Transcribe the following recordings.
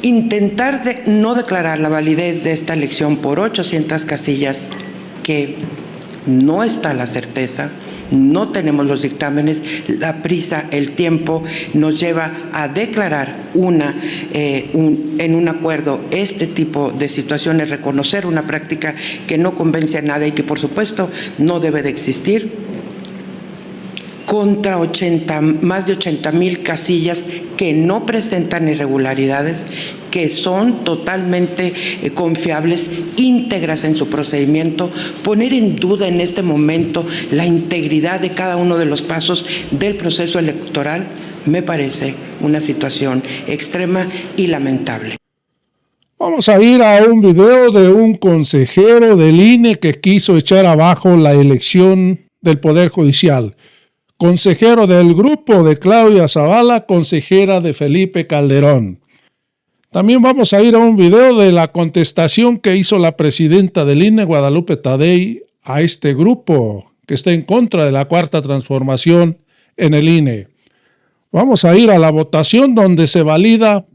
Intentar no declarar la validez de esta elección por 800 casillas, que no está la certeza, no tenemos los dictámenes, la prisa, el tiempo nos lleva a declarar en un acuerdo este tipo de situaciones, reconocer una práctica que no convence a nadie y que por supuesto no debe de existir, contra más de 80,000 casillas que no presentan irregularidades, que son totalmente confiables, íntegras en su procedimiento. Poner en duda en este momento la integridad de cada uno de los pasos del proceso electoral me parece una situación extrema y lamentable. Vamos a ir a un video de un consejero del INE que quiso echar abajo la elección del Poder Judicial. Consejero del grupo de Claudia Zavala, consejera de Felipe Calderón. También vamos a ir a un video de la contestación que hizo la presidenta del INE, Guadalupe Tadei, a este grupo que está en contra de la Cuarta Transformación en el INE. Vamos a ir a la votación donde se valida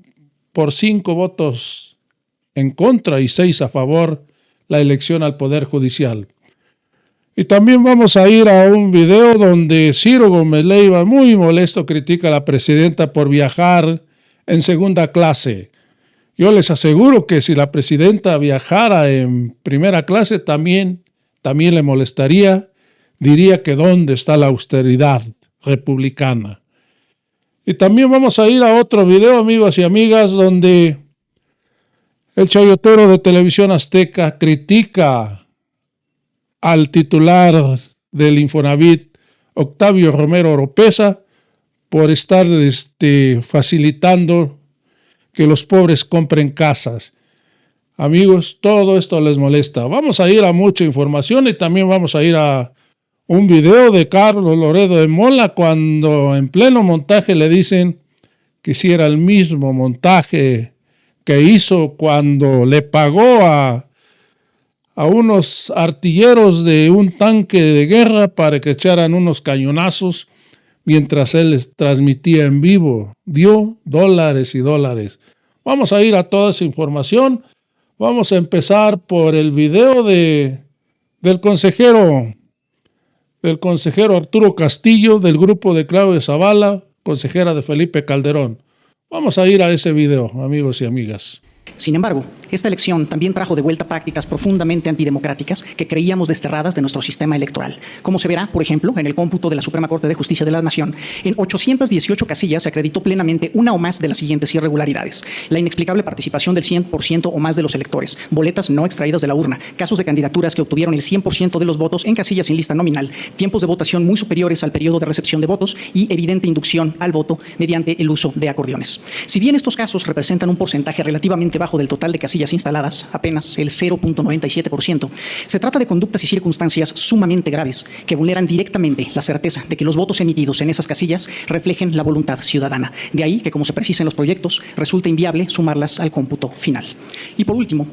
por 5 votos en contra y 6 a favor la elección al Poder Judicial. Y también vamos a ir a un video donde Ciro Gómez Leiva, muy molesto, critica a la presidenta por viajar en segunda clase. Yo les aseguro que si la presidenta viajara en primera clase también le molestaría, diría que dónde está la austeridad republicana. Y también vamos a ir a otro video, amigos y amigas, donde el chayotero de Televisión Azteca critica al titular del Infonavit, Octavio Romero Oropeza, por estar facilitando que los pobres compren casas. Amigos, todo esto les molesta. Vamos a ir a mucha información y también vamos a ir a un video de Carlos Loredo de Mola cuando en pleno montaje le dicen que si era el mismo montaje que hizo cuando le pagó a unos artilleros de un tanque de guerra para que echaran unos cañonazos mientras él les transmitía en vivo. Dio dólares y dólares. Vamos a ir a toda esa información. Vamos a empezar por el video del consejero Arturo Castillo, del grupo de Claudia Zavala, consejera de Felipe Calderón. Vamos a ir a ese video, amigos y amigas. Sin embargo, esta elección también trajo de vuelta prácticas profundamente antidemocráticas que creíamos desterradas de nuestro sistema electoral. Como se verá, por ejemplo, en el cómputo de la Suprema Corte de Justicia de la Nación, en 818 casillas se acreditó plenamente una o más de las siguientes irregularidades: la inexplicable participación del 100% o más de los electores, boletas no extraídas de la urna, casos de candidaturas que obtuvieron el 100% de los votos en casillas sin lista nominal, tiempos de votación muy superiores al periodo de recepción de votos y evidente inducción al voto mediante el uso de acordeones. Si bien estos casos representan un porcentaje relativamente bajo del total de casillas instaladas, apenas el 0.97%, se trata de conductas y circunstancias sumamente graves que vulneran directamente la certeza de que los votos emitidos en esas casillas reflejen la voluntad ciudadana. De ahí que, como se precisa en los proyectos, resulta inviable sumarlas al cómputo final. Y por último,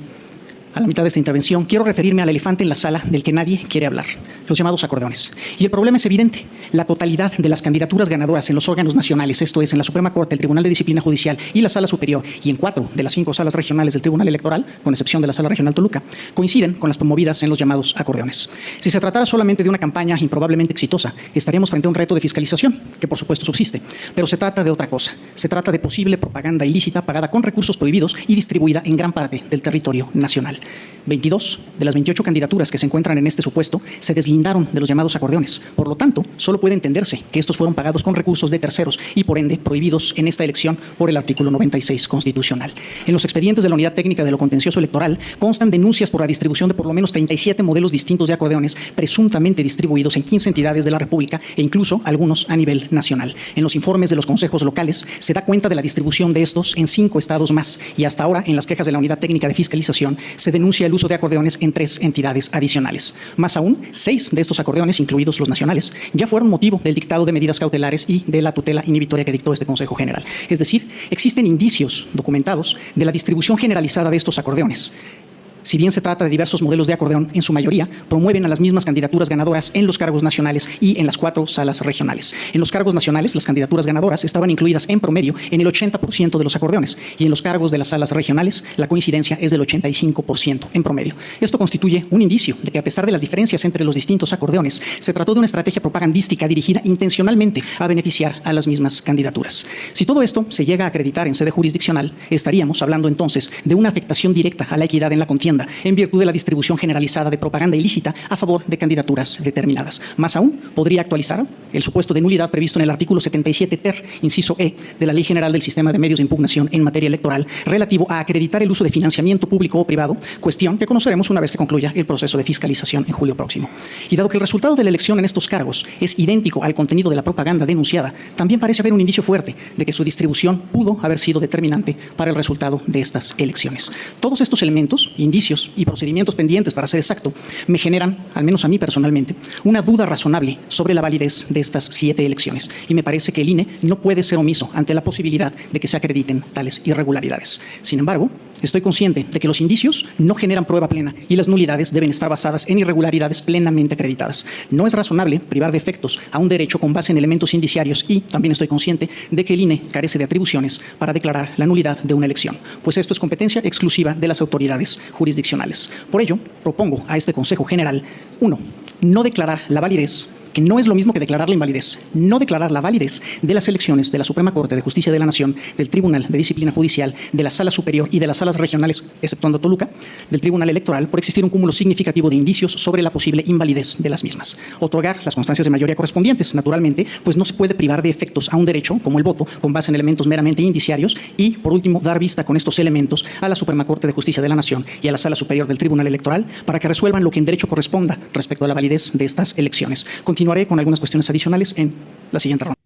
a la mitad de esta intervención, quiero referirme al elefante en la sala del que nadie quiere hablar, los llamados acordeones. Y el problema es evidente. La totalidad de las candidaturas ganadoras en los órganos nacionales, esto es, en la Suprema Corte, el Tribunal de Disciplina Judicial y la Sala Superior, y en 4 de las 5 salas regionales del Tribunal Electoral, con excepción de la Sala Regional Toluca, coinciden con las promovidas en los llamados acordeones. Si se tratara solamente de una campaña improbablemente exitosa, estaríamos frente a un reto de fiscalización, que por supuesto subsiste, pero se trata de otra cosa. Se trata de posible propaganda ilícita pagada con recursos prohibidos y distribuida en gran parte del territorio nacional. 22 de las 28 candidaturas que se encuentran en este supuesto se deslindaron de los llamados acordeones. Por lo tanto, solo puede entenderse que estos fueron pagados con recursos de terceros y, por ende, prohibidos en esta elección por el artículo 96 constitucional. En los expedientes de la Unidad Técnica de lo Contencioso Electoral constan denuncias por la distribución de por lo menos 37 modelos distintos de acordeones presuntamente distribuidos en 15 entidades de la República e incluso algunos a nivel nacional. En los informes de los consejos locales se da cuenta de la distribución de estos en 5 estados más, y hasta ahora, en las quejas de la Unidad Técnica de Fiscalización, se denuncia el uso de acordeones en 3 entidades adicionales. Más aún, 6 de estos acordeones, incluidos los nacionales, ya fueron motivo del dictado de medidas cautelares y de la tutela inhibitoria que dictó este Consejo General. Es decir, existen indicios documentados de la distribución generalizada de estos acordeones. si bien se trata de diversos modelos de acordeón, en su mayoría promueven a las mismas candidaturas ganadoras en los cargos nacionales y en las 4 salas regionales. En los cargos nacionales, las candidaturas ganadoras estaban incluidas en promedio en el 80% de los acordeones, y en los cargos de las salas regionales la coincidencia es del 85% en promedio. Esto constituye un indicio de que, a pesar de las diferencias entre los distintos acordeones, se trató de una estrategia propagandística dirigida intencionalmente a beneficiar a las mismas candidaturas. Si todo esto se llega a acreditar en sede jurisdiccional, estaríamos hablando entonces de una afectación directa a la equidad en la contienda, en virtud de la distribución generalizada de propaganda ilícita a favor de candidaturas determinadas. Más aún, podría actualizar el supuesto de nulidad previsto en el artículo 77 ter, inciso E, de la Ley General del Sistema de Medios de Impugnación en materia electoral, relativo a acreditar el uso de financiamiento público o privado, cuestión que conoceremos una vez que concluya el proceso de fiscalización en julio próximo. Y dado que el resultado de la elección en estos cargos es idéntico al contenido de la propaganda denunciada, también parece haber un indicio fuerte de que su distribución pudo haber sido determinante para el resultado de estas elecciones. Todos estos elementos, indicios y procedimientos pendientes, para ser exacto, me generan, al menos a mí personalmente, una duda razonable sobre la validez de estas 7 elecciones, y me parece que el INE no puede ser omiso ante la posibilidad de que se acrediten tales irregularidades. Sin embargo, estoy consciente de que los indicios no generan prueba plena y las nulidades deben estar basadas en irregularidades plenamente acreditadas. No es razonable privar de efectos a un derecho con base en elementos indiciarios, y también estoy consciente de que el INE carece de atribuciones para declarar la nulidad de una elección, pues esto es competencia exclusiva de las autoridades jurisdiccionales. Por ello, propongo a este Consejo General: 1. No declarar la validez, que no es lo mismo que declarar la invalidez, no declarar la validez de las elecciones de la Suprema Corte de Justicia de la Nación, del Tribunal de Disciplina Judicial, de la Sala Superior y de las salas regionales, exceptuando Toluca, del Tribunal Electoral, por existir un cúmulo significativo de indicios sobre la posible invalidez de las mismas. Otorgar las constancias de mayoría correspondientes, naturalmente, pues no se puede privar de efectos a un derecho, como el voto, con base en elementos meramente indiciarios, y, por último, dar vista con estos elementos a la Suprema Corte de Justicia de la Nación y a la Sala Superior del Tribunal Electoral para que resuelvan lo que en derecho corresponda respecto a la validez de estas elecciones. Continuaré con algunas cuestiones adicionales en la siguiente ronda.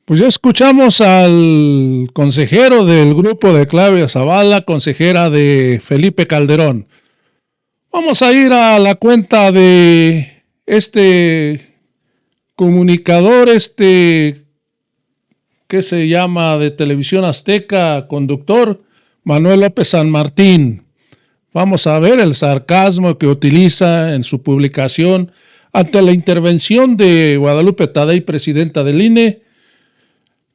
Pues ya escuchamos al consejero del grupo de Claudia Zavala, consejera de Felipe Calderón. Vamos a ir a la cuenta de este comunicador, que se llama de Televisión Azteca, conductor, Manuel López San Martín. Vamos a ver el sarcasmo que utiliza en su publicación ante la intervención de Guadalupe Tadei, presidenta del INE.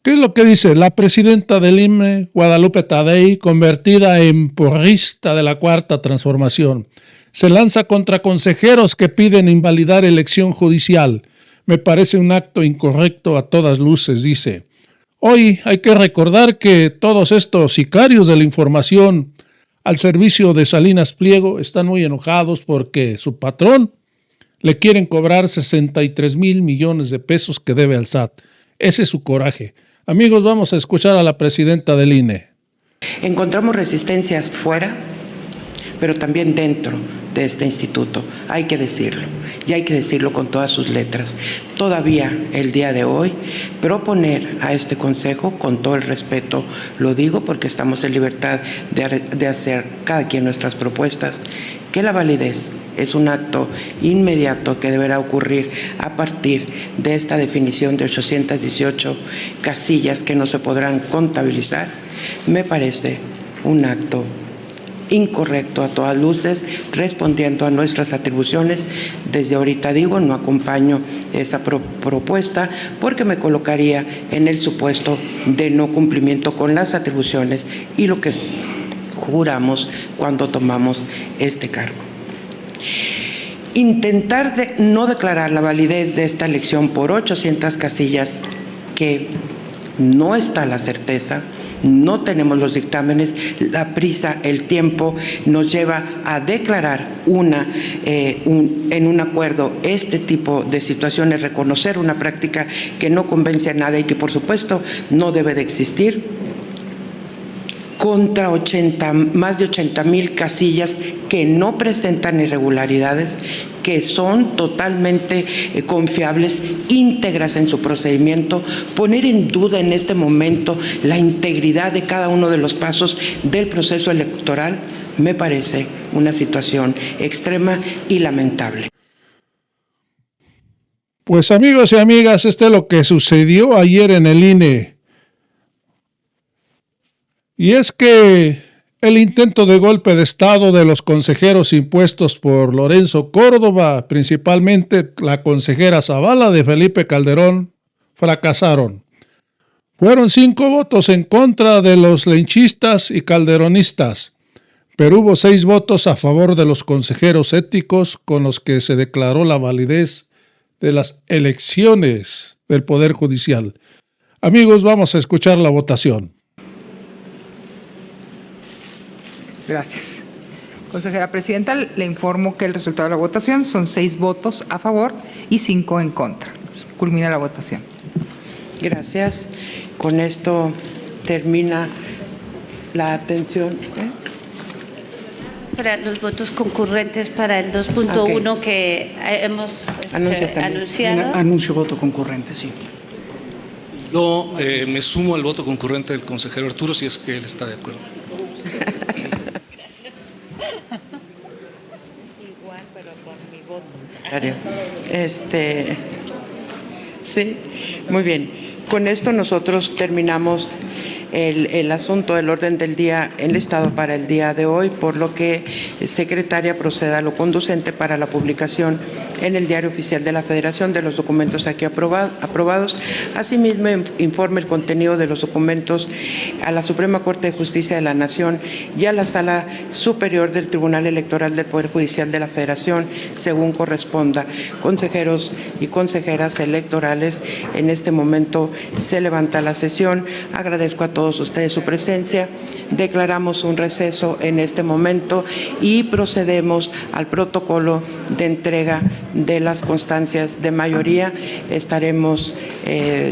¿Qué es lo que dice? La presidenta del INE, Guadalupe Tadei, convertida en porrista de la Cuarta Transformación, se lanza contra consejeros que piden invalidar elección judicial. Me parece un acto incorrecto a todas luces, dice. Hoy hay que recordar que todos estos sicarios de la información al servicio de Salinas Pliego están muy enojados porque su patrón le quieren cobrar 63 mil millones de pesos que debe al SAT. Ese es su coraje. Amigos, vamos a escuchar a la presidenta del INE. Encontramos resistencias fuera, pero también dentro de este instituto. Hay que decirlo, y hay que decirlo con todas sus letras. Todavía el día de hoy, proponer a este Consejo, con todo el respeto, lo digo porque estamos en libertad de hacer cada quien nuestras propuestas, que la validez es un acto inmediato que deberá ocurrir a partir de esta definición de 818 casillas que no se podrán contabilizar, me parece un acto incorrecto a todas luces, respondiendo a nuestras atribuciones. Desde ahorita digo, no acompaño esa propuesta porque me colocaría en el supuesto de no cumplimiento con las atribuciones y lo que juramos cuando tomamos este cargo. Intentar no declarar la validez de esta elección por 800 casillas que no está la certeza, no tenemos los dictámenes, la prisa, el tiempo nos lleva a declarar en un acuerdo este tipo de situaciones, reconocer una práctica que no convence a nadie y que por supuesto no debe de existir, contra más de 80,000 casillas que no presentan irregularidades, que son totalmente confiables, íntegras en su procedimiento. Poner en duda en este momento la integridad de cada uno de los pasos del proceso electoral me parece una situación extrema y lamentable. Pues amigos y amigas, es lo que sucedió ayer en el INE. Y es que El intento de golpe de Estado de los consejeros impuestos por Lorenzo Córdoba, principalmente la consejera Zavala de Felipe Calderón, fracasaron. Fueron 5 votos en contra de los lenchistas y calderonistas, pero hubo 6 votos a favor de los consejeros éticos con los que se declaró la validez de las elecciones del Poder Judicial. Amigos, vamos a escuchar la votación. Gracias. Consejera Presidenta, le informo que el resultado de la votación son 6 votos a favor y 5 en contra. Culmina la votación. Gracias. Con esto termina la atención. Para los votos concurrentes para el 2.1 Ok. que hemos Anuncias también. anunciado. Anuncio voto concurrente, sí. Yo me sumo al voto concurrente del consejero Arturo si es que él está de acuerdo. Igual, pero por mi voto. Sí, muy bien. Con esto nosotros terminamos el asunto del orden del día enlistado para el día de hoy, por lo que secretaria proceda a lo conducente para la publicación en el Diario Oficial de la Federación de los documentos aquí aprobados. Asimismo, informe el contenido de los documentos a la Suprema Corte de Justicia de la Nación y a la Sala Superior del Tribunal Electoral del Poder Judicial de la Federación, según corresponda. Consejeros y consejeras electorales, en este momento se levanta la sesión. Agradezco a todos ustedes su presencia. Declaramos un receso en este momento y procedemos al protocolo de entrega de las constancias de mayoría. Estaremos,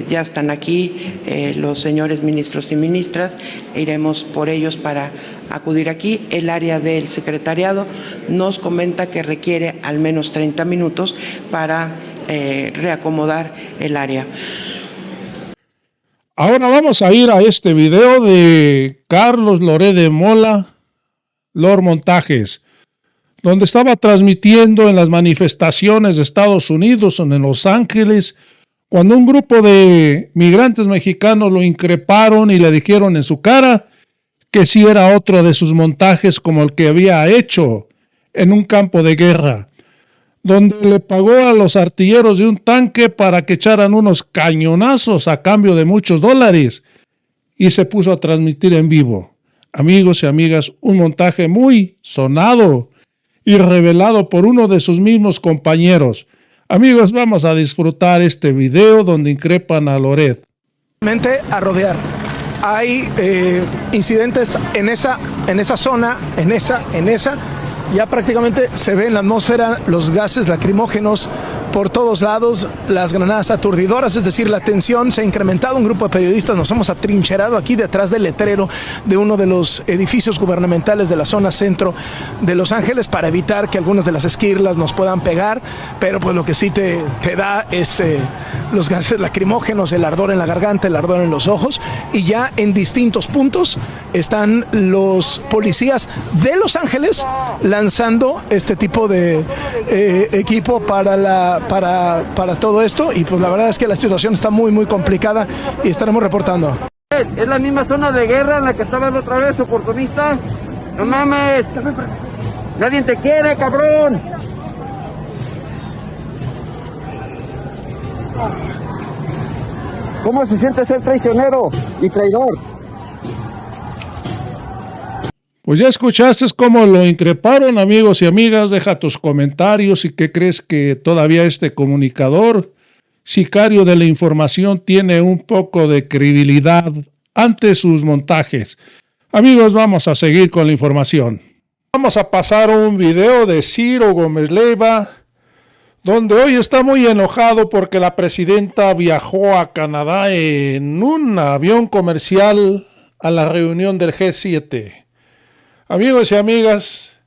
ya están aquí los señores ministros y ministras, iremos por ellos para acudir aquí. El área del secretariado nos comenta que requiere al menos 30 minutos para reacomodar el área. Ahora vamos a ir a este video de Carlos Loret de Mola, Lord Montajes, donde estaba transmitiendo en las manifestaciones de Estados Unidos, en Los Ángeles, cuando un grupo de migrantes mexicanos lo increparon y le dijeron en su cara que sí era otro de sus montajes como el que había hecho en un campo de guerra, donde le pagó a los artilleros de un tanque para que echaran unos cañonazos a cambio de muchos dólares y se puso a transmitir en vivo. Amigos y amigas, un montaje muy sonado y revelado por uno de sus mismos compañeros. Amigos, vamos a disfrutar este video donde increpan a Loret. A rodear. Hay incidentes en esa zona, en esa. Ya prácticamente se ve en la atmósfera los gases lacrimógenos por todos lados, las granadas aturdidoras, es decir, la tensión se ha incrementado. Un grupo de periodistas nos hemos atrincherado aquí detrás del letrero de uno de los edificios gubernamentales de la zona centro de Los Ángeles para evitar que algunas de las esquirlas nos puedan pegar, pero pues lo que sí te da es los gases lacrimógenos, el ardor en la garganta, el ardor en los ojos, y ya en distintos puntos están los policías de Los Ángeles lanzando este tipo de equipo para todo esto, y pues la verdad es que la situación está muy muy complicada y estaremos reportando. Es la misma zona de guerra en la que estaban otra vez, oportunista. No mames, nadie te quiere, cabrón. ¿Cómo se siente ser traicionero y traidor? Pues ya escuchaste cómo lo increparon, amigos y amigas. Deja tus comentarios y qué crees que todavía este comunicador, sicario de la información, tiene un poco de credibilidad ante sus montajes. Amigos, vamos a seguir con la información. Vamos a pasar un video de Ciro Gómez Leiva, donde hoy está muy enojado porque la presidenta viajó a Canadá en un avión comercial a la reunión del G7. Amigos y amigas,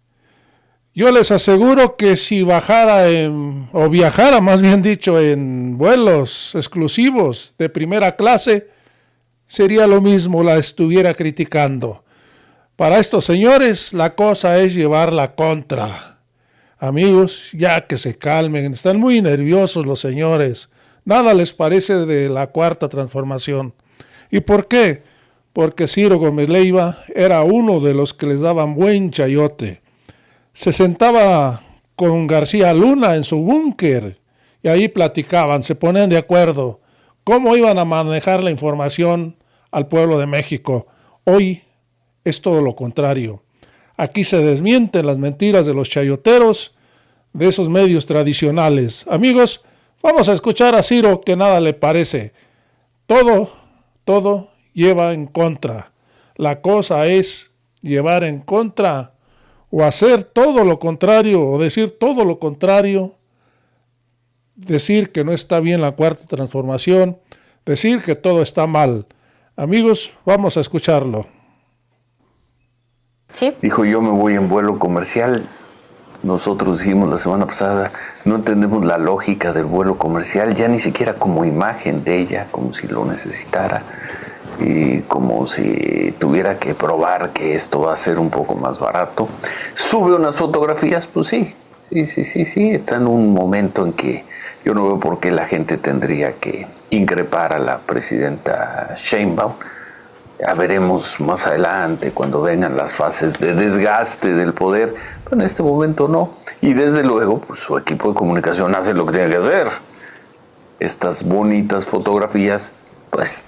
yo les aseguro que si viajara más bien dicho en vuelos exclusivos de primera clase, sería lo mismo, la estuviera criticando. Para estos señores la cosa es llevar la contra. Amigos, ya que se calmen, están muy nerviosos los señores. Nada les parece de la Cuarta Transformación. ¿Y por qué? porque Ciro Gómez Leiva era uno de los que les daban buen chayote. Se sentaba con García Luna en su búnker y ahí platicaban, se ponían de acuerdo cómo iban a manejar la información al pueblo de México. Hoy es todo lo contrario. Aquí se desmienten las mentiras de los chayoteros, de esos medios tradicionales. Amigos, vamos a escuchar a Ciro, que nada le parece. Todo lleva en contra. La cosa es llevar en contra o hacer todo lo contrario o decir todo lo contrario, decir que no está bien la cuarta transformación, decir que todo está mal. Amigos, vamos a escucharlo. Sí. Dijo, yo me voy en vuelo comercial. Nosotros dijimos la semana pasada, no entendemos la lógica del vuelo comercial, ya ni siquiera como imagen de ella, como si lo necesitara, y como si tuviera que probar que esto va a ser un poco más barato. Sube unas fotografías, pues sí, está en un momento en que yo no veo por qué la gente tendría que increpar a la presidenta Sheinbaum. Ya veremos más adelante cuando vengan las fases de desgaste del poder, pero en este momento no. Y desde luego, pues su equipo de comunicación hace lo que tiene que hacer. Estas bonitas fotografías, pues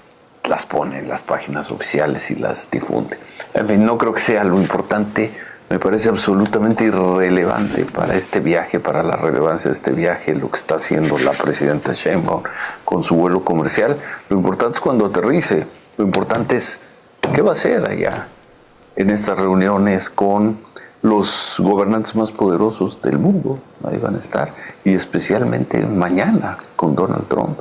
las pone en las páginas oficiales y las difunde. En fin, no creo que sea lo importante. Me parece absolutamente irrelevante para este viaje, para la relevancia de este viaje, lo que está haciendo la presidenta Sheinbaum con su vuelo comercial. Lo importante es cuando aterrice. Lo importante es qué va a hacer allá en estas reuniones con los gobernantes más poderosos del mundo. Ahí van a estar. Y especialmente mañana con Donald Trump.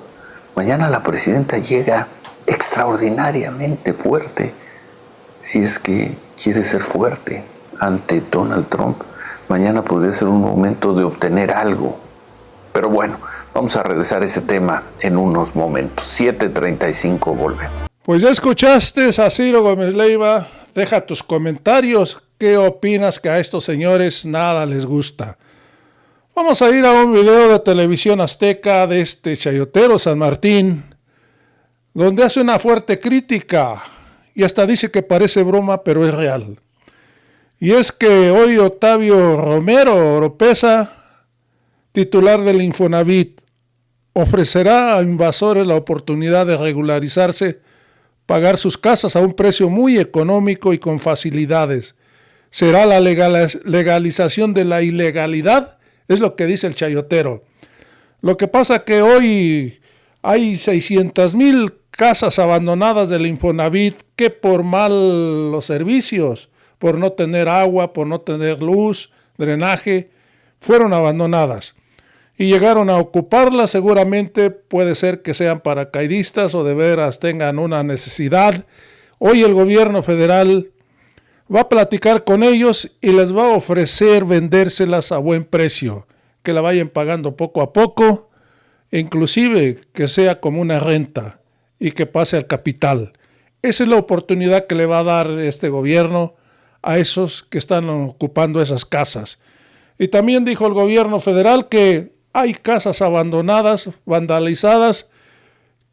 Mañana la presidenta llega extraordinariamente fuerte. Si es que quiere ser fuerte ante Donald Trump, mañana podría ser un momento de obtener algo. Pero bueno, vamos a regresar a ese tema en unos momentos. 7:35, volvemos. Pues ya escuchaste a Ciro Gómez Leiva. Deja tus comentarios. ¿Qué opinas que a estos señores nada les gusta? Vamos a ir a un video de Televisión Azteca de este chayotero San Martín, donde hace una fuerte crítica y hasta dice que parece broma, pero es real. Y es que hoy Octavio Romero Oropeza, titular del Infonavit, ofrecerá a invasores la oportunidad de regularizarse, pagar sus casas a un precio muy económico y con facilidades. ¿Será la legalización de la ilegalidad? Es lo que dice el chayotero. Lo que pasa que hoy hay 600,000 casas abandonadas del Infonavit que por malos servicios, por no tener agua, por no tener luz, drenaje, fueron abandonadas. Y llegaron a ocuparlas, seguramente puede ser que sean paracaidistas o de veras tengan una necesidad. Hoy el gobierno federal va a platicar con ellos y les va a ofrecer vendérselas a buen precio, que la vayan pagando poco a poco, inclusive que sea como una renta y que pase al capital. Esa es la oportunidad que le va a dar este gobierno a esos que están ocupando esas casas. Y también dijo el gobierno federal que hay casas abandonadas, vandalizadas,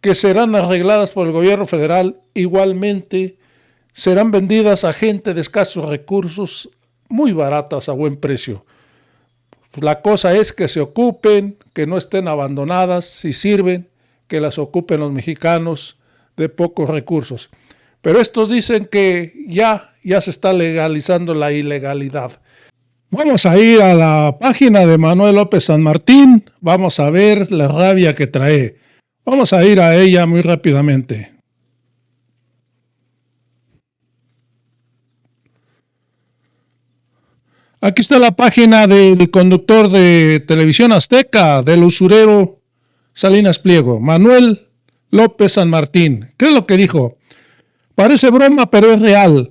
que serán arregladas por el gobierno federal. Igualmente serán vendidas a gente de escasos recursos, muy baratas, a buen precio. La cosa es que se ocupen, que no estén abandonadas, si sirven, que las ocupen los mexicanos de pocos recursos. Pero estos dicen que ya se está legalizando la ilegalidad. Vamos a ir a la página de Manuel López San Martín, vamos a ver la rabia que trae. Vamos a ir a ella muy rápidamente. Aquí está la página del conductor de Televisión Azteca, del usurero Salinas Pliego, Manuel López San Martín. ¿Qué es lo que dijo? Parece broma, pero es real.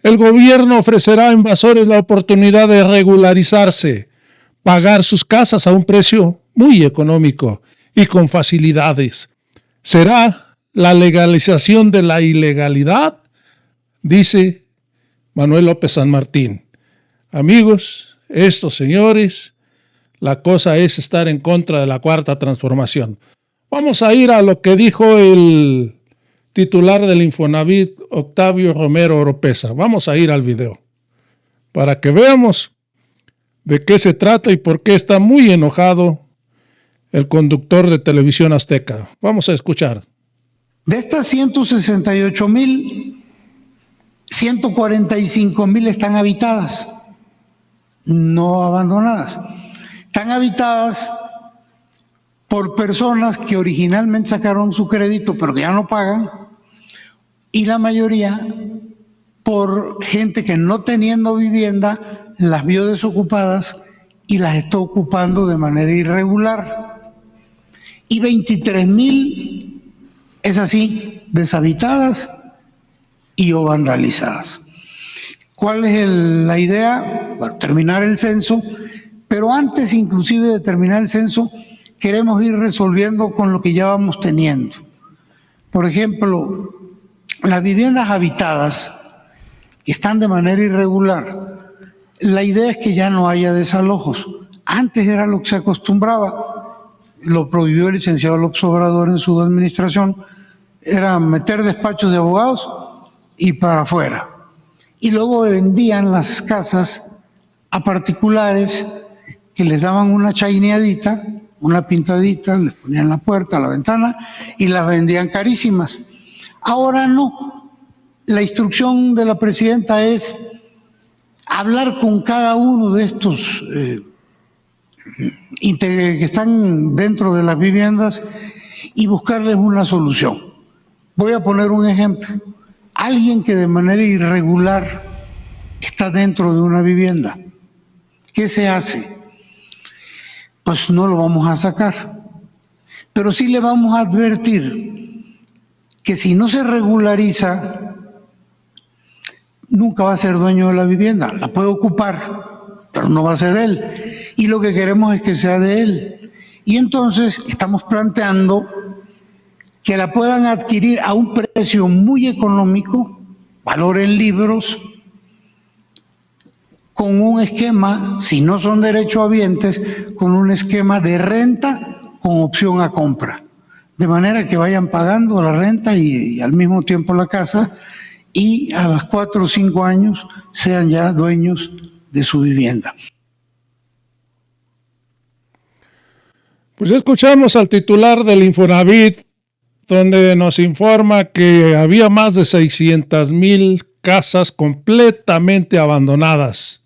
El gobierno ofrecerá a invasores la oportunidad de regularizarse, pagar sus casas a un precio muy económico y con facilidades. ¿Será la legalización de la ilegalidad? Dice Manuel López San Martín. Amigos, estos señores, la cosa es estar en contra de la cuarta transformación. Vamos a ir a lo que dijo el titular del Infonavit, Octavio Romero Oropesa. Vamos a ir al video para que veamos de qué se trata y por qué está muy enojado el conductor de Televisión Azteca. Vamos a escuchar. De estas 168,000, 145,000 están habitadas, no abandonadas. Están habitadas por personas que originalmente sacaron su crédito pero que ya no pagan, y la mayoría por gente que no teniendo vivienda las vio desocupadas y las está ocupando de manera irregular. Y 23,000, es así, deshabitadas y o vandalizadas. ¿Cuál es la idea? Bueno, terminar el censo, pero antes inclusive de terminar el censo queremos ir resolviendo con lo que ya vamos teniendo. Por ejemplo, las viviendas habitadas que están de manera irregular, la idea es que ya no haya desalojos. Antes era lo que se acostumbraba, lo prohibió el licenciado López Obrador en su administración, era meter despachos de abogados y para afuera. Y luego vendían las casas a particulares que les daban una chaineadita, una pintadita, les ponían la puerta, la ventana y las vendían carísimas. Ahora no. La instrucción de la presidenta es hablar con cada uno de estos que están dentro de las viviendas y buscarles una solución. Voy a poner un ejemplo. Alguien que de manera irregular está dentro de una vivienda, ¿qué se hace? Pues no lo vamos a sacar, pero sí le vamos a advertir que si no se regulariza, nunca va a ser dueño de la vivienda. La puede ocupar, pero no va a ser él. Y lo que queremos es que sea de él. Y entonces estamos planteando que la puedan adquirir a un precio muy económico, valor en libros, con un esquema, si no son derechohabientes, con un esquema de renta con opción a compra. De manera que vayan pagando la renta y al mismo tiempo la casa, y a los 4 o 5 años sean ya dueños de su vivienda. Pues escuchamos al titular del Infonavit, donde nos informa que había más de 600,000 casas completamente abandonadas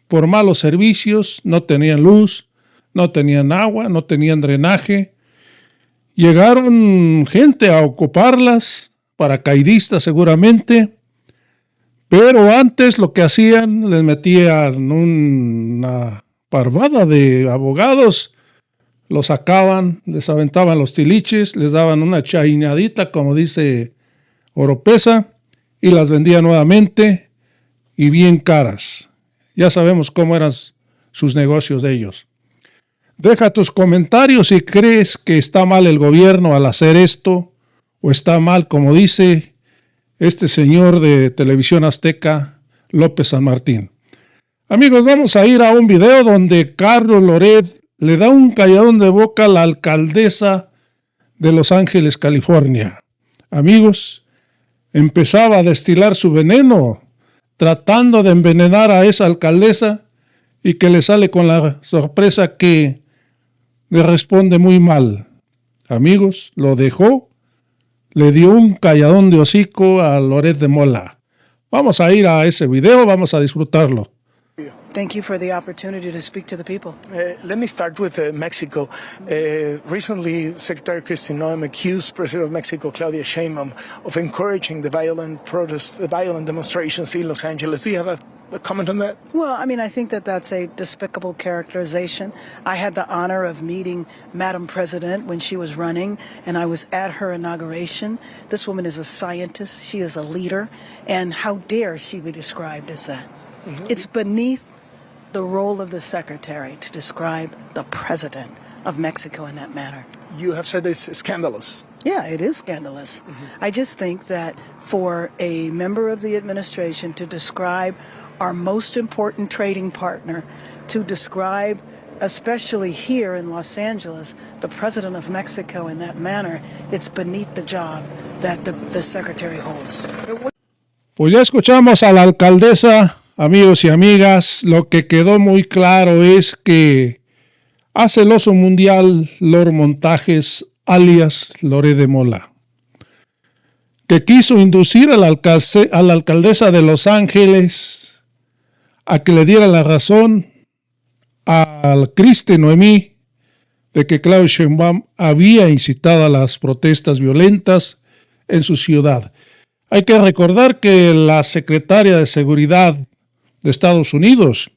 por malos servicios, no tenían luz, no tenían agua, no tenían drenaje. Llegaron gente a ocuparlas, paracaidistas seguramente, pero antes lo que hacían, les metían una parvada de abogados, los sacaban, les aventaban los tiliches, les daban una chaineadita, como dice Oropesa, y las vendían nuevamente y bien caras. Ya sabemos cómo eran sus negocios de ellos. Deja tus comentarios si crees que está mal el gobierno al hacer esto, o está mal, como dice este señor de Televisión Azteca, López San Martín. Amigos, vamos a ir a un video donde Carlos Loret le da un calladón de boca a la alcaldesa de Los Ángeles, California. Amigos, empezaba a destilar su veneno, tratando de envenenar a esa alcaldesa, y que le sale con la sorpresa que le responde muy mal. Amigos, lo dejó, le dio un calladón de hocico a Loret de Mola. Vamos a ir a ese video, vamos a disfrutarlo. Thank you for the opportunity to speak to the people. Let me start with Mexico. Recently, Secretary Kristi Noem accused President of Mexico, Claudia Sheinbaum, of encouraging the violent protests, the violent demonstrations in Los Angeles. Do you have a comment on that? Well, I mean, I think that that's a despicable characterization. I had the honor of meeting Madam President when she was running, and I was at her inauguration. This woman is a scientist. She is a leader. And how dare she be described as that? Mm-hmm. It's beneath the role of the secretary to describe the president of Mexico in that manner. You have said it's scandalous. Yeah, it is scandalous. Mm-hmm. I just think that for a member of the administration to describe our most important trading partner, to describe especially here in Los Angeles, the president of Mexico in that manner, it's beneath the job that the secretary holds. Pues ya escuchamos a la alcaldesa, amigos y amigas. Lo que quedó muy claro es que hace el oso mundial Lord Montajes, alias Loré de Mola, que quiso inducir a la alcaldesa de Los Ángeles a que le diera la razón al Criste Noemí de que Claudia Sheinbaum había incitado a las protestas violentas en su ciudad. Hay que recordar que la secretaria de Seguridad de Estados Unidos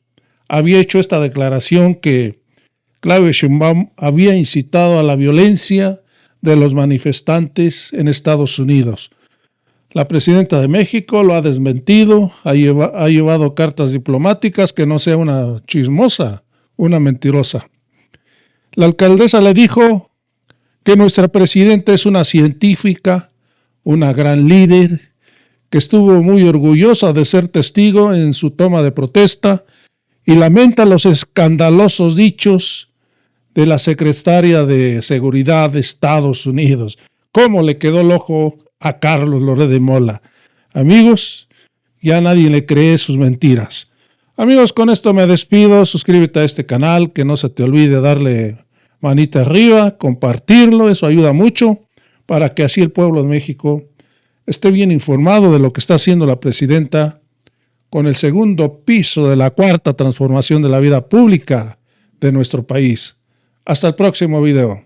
había hecho esta declaración que Claudia Sheinbaum había incitado a la violencia de los manifestantes en Estados Unidos. La presidenta de México lo ha desmentido, ha llevado cartas diplomáticas, que no sea una chismosa, una mentirosa. La alcaldesa le dijo que nuestra presidenta es una científica, una gran líder, que estuvo muy orgullosa de ser testigo en su toma de protesta y lamenta los escandalosos dichos de la secretaria de Seguridad de Estados Unidos. ¿Cómo le quedó el ojo a Carlos Loré de Mola? Amigos, ya nadie le cree sus mentiras. Amigos, con esto me despido. Suscríbete a este canal, que no se te olvide darle manita arriba, compartirlo, eso ayuda mucho para que así el pueblo de México esté bien informado de lo que está haciendo la presidenta con el segundo piso de la cuarta transformación de la vida pública de nuestro país. Hasta el próximo video.